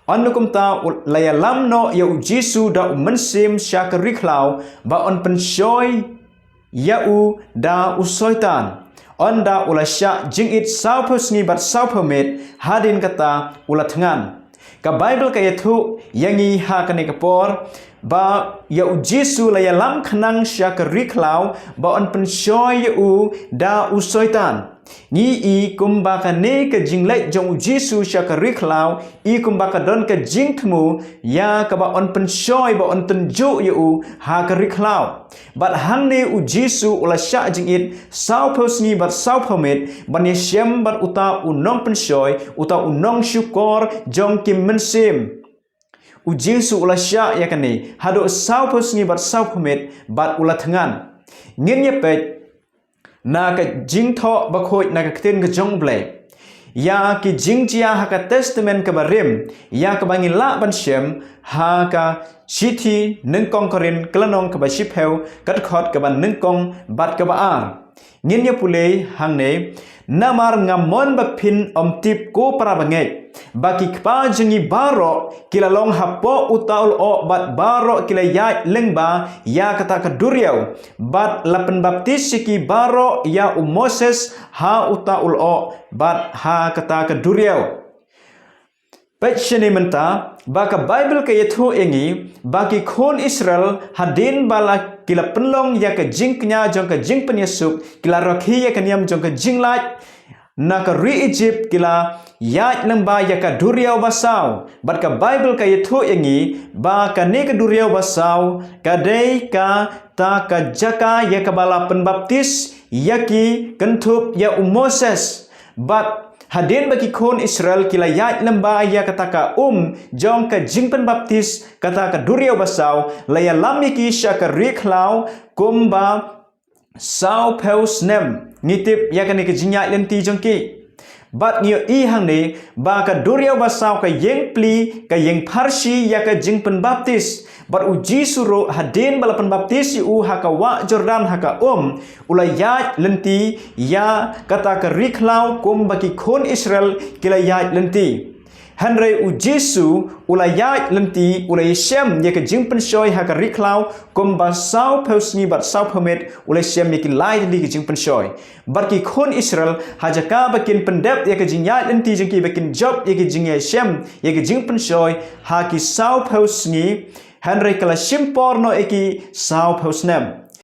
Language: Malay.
Annukum ta laya lamno ya ujisu da umensim syakariklaw ba on penshoy yau da usoitan. Onda ula syak jingit saupus ni bat saupamit hadin kata ula tengan. Ka Bible ka yaitu yangi ha kane kapor ba ya ujisu laya lam khanang syakariklaw ba on penshoy yau da usoitan. Ni I kumba ka ne ka jinglek jong Jisu syakariklaw I kumba ka don ka jingtmu ya ka ba on penshoy ba on tenju yu ha kariklaw bat hang ne u Jisu ula syak jingit sau posni bat sau pamit ban ye syem bat uta unong penshoy uta unong syukor jong kim mensim u Jisu ula syak ya kane hado sau posni bat sau pamit bat ula tengan ngin ye pet na ka jing tho ba khoi na ka tin ka jong ble ya ki jing chia ha ka testament ka barim ya ka bangi la ban shem ha ka city neng kong korin klanong ka ba shipeu kat khot ka ban neng kong bat ka ba ar ngin ya pule hang ne namar ngamon ba phin om tip ko para banget baki kpa jengi baro kila long hapo utaul o bat baro kila ya lengba ya kata kaduriau bat lapen baptis siki baro ya Moses ha utaul o bat ha kata kaduriau Pechene menta baka Bible ka yetho engi baki khon Israel hadin bala kila penlong ya ka jingknya jong ka jing penyesuk kila rakhi ya ka niam jong ka jinglaj na ka ri Egypt kila ya lengba ya ka duriau basau bat ka Bible ka yetho engi ba ka ne ka duriau basau ka dei ka ta ka jaka ya ka bala penbaptis yaki kentup ya Moses bat hadin bagi kon Israel kila ya lembah ya kata ka jong ka jingpen baptis kata ka duriau basau laya lamiki syaka riklau kumba sau peus nem ngitip ya kan ke jinya lenti jongki bat nyo I hang ne ba ka duriau basau ka yeng pli ka yeng parsi ya ka jingpen baptis bat uji suro hadin balapan baptis yu haka wa Jordan haka ulayat lenti ya kata ka riklau kum baki kon Israel kilayat lenti Henry ujisu ulayat lenti ulay syem ya ka jingpen shoy haka riklau kum ba sau pausni bat sau pamit ulay syem ya ki lai li ka jingpen shoy bat ki kon Israel hajaka bakin pendep ya ka jingyat lenti jengki bakin job ya ki jingya syem ya ka jingpen shoy haki sau pausni Henry kala simpor no eki sau pausnem